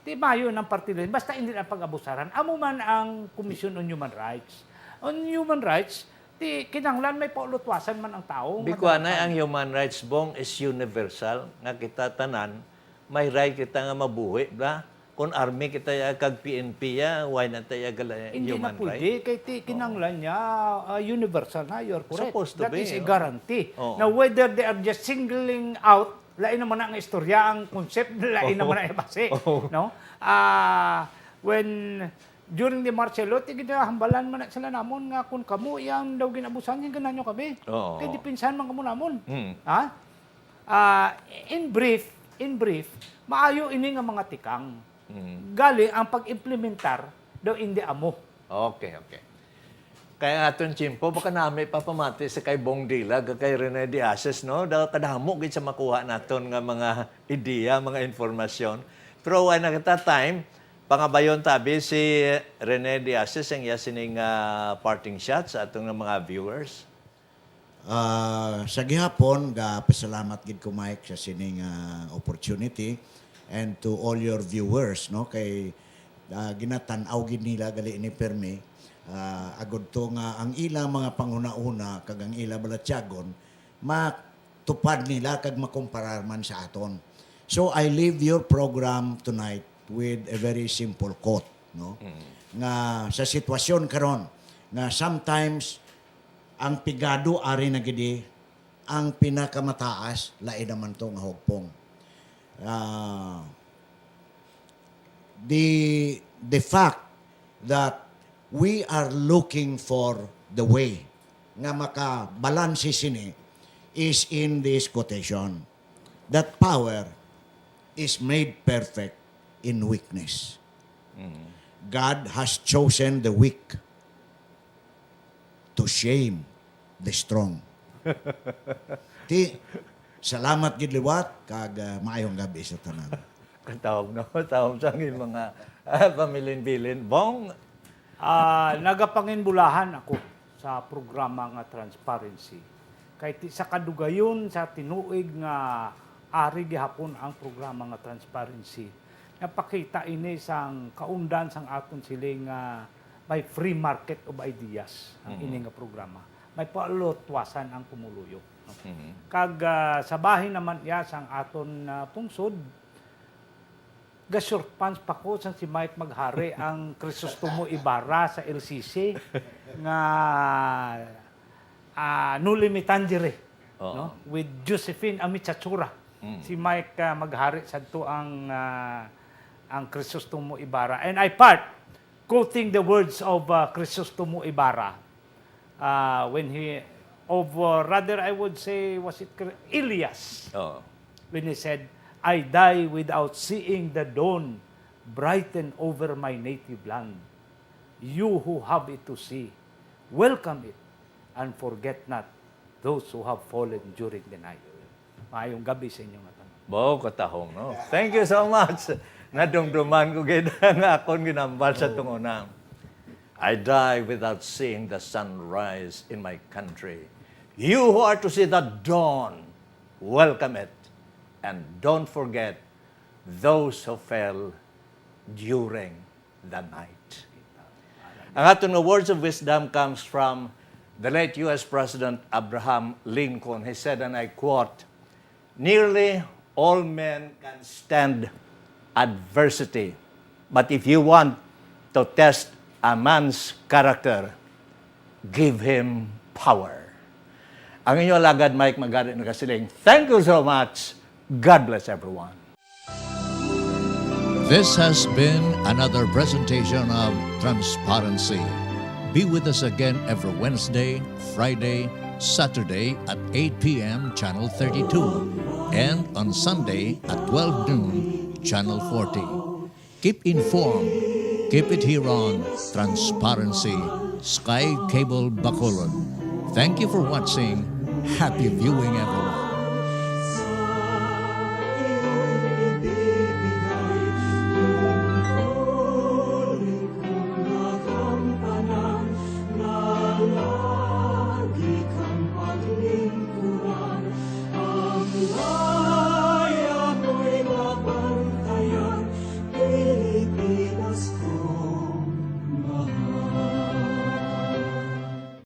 Di mayo ng party list. Basta hindi na pag-abusaran. Amo man ang Commission on Human Rights. On human rights, kinanglan may paulutwasan man ang tao. Bikuanay ang human rights bong is universal nga kita tanan may right kita nga mabuhi ba kung army kita ya kag PNP ya why na tayo gala Hindi human na pwede right kay kinanglan niya universal na, you're correct. Supposed to That be, is a oh. guarantee. Oh. Now whether they are just singling out, lain naman ang istorya, ang concept lain naman ang base, no? When during the martial law, ginahambalan man na sila namon nga kung kamo yang daw ginabusan yung gananyo kami. Oo. Kay dipinsan man kamo namon. Mm. In brief, maayo ini nga mga tikang. Galing ang pag-implementar daw hindi amo. Okay. Kaya aton chimpo baka nami papamati sa kay Bong Dilag kay Rene de Ases no daw kadamo gid sa makuha naton nga mga ideya, mga informasyon. Pero why na kita time pangabayon tabi si Rene de Ases ang sining parting shots sa atong mga viewers. Sa gihapon, pasalamat gid ko Mike sa sining opportunity and to all your viewers no kay ginatan-aw gid nila gali ni Permi agud to nga ang ilang mga panguna-una kag ang ila balatyagon matupad nila kag makumparar man sa aton. So I leave your program tonight with a very simple quote no nga sa sitwasyon karon nga sometimes ang pigado ari na gidi ang pinakamataas lain naman to nga hugpong. The fact that we are looking for the way nga makabalanse sini is in this quotation that power is made perfect in weakness. God has chosen the weak to shame the strong. Salamat gid liwat kag maayong gabi sa tanan. Tawag sa mga pamilin-bilin. Bong, Nagapanginbulahan ako sa programa nga Transparency. Kay sa kadugayon sa tinuig nga ari gihapon ang programa nga Transparency. Napakita ini sang kaundan sang aton siling may free market of ideas ang ini nga programa. May palutwasan ang pumuluyo. No? Kag sa bahin naman ya sang aton pungsod, gasurpans pa ko sang si Mike Maghari ang Crisostomo Ibarra sa LCC nga nulimitan dire no with Josephine Amichatsura. Si Mike Maghari sadto ang Crisostomo Ibarra, and I part quoting the words of Crisostomo Ibarra. when he, rather I would say, was it Elias, Oh. when he said, I die without seeing the dawn brighten over my native land. You who have it to see, welcome it, and forget not those who have fallen during the night. Maayong gabi sa inyong mga Bo, katahong, no? Thank you so much. Nadumduman ko gid nga akon ginambal sa tunguna. I die without seeing the sunrise in my country. You who are to see the dawn, welcome it. And don't forget those who fell during the night. Ang atong words of wisdom comes from the late U.S. President Abraham Lincoln. He said, and I quote, "Nearly all men can stand adversity, but if you want to test a man's character, give him power." Ang inyo alagad, Mike Magarit, nagasiling, thank you so much. God bless everyone. This has been another presentation of Transparency. Be with us again every Wednesday, Friday, Saturday at 8 p.m. Channel 32 and on Sunday at 12 noon Channel 40. Keep informed. Keep it here on Transparency, Sky Cable Bacolod. Thank you for watching. Happy viewing, everyone.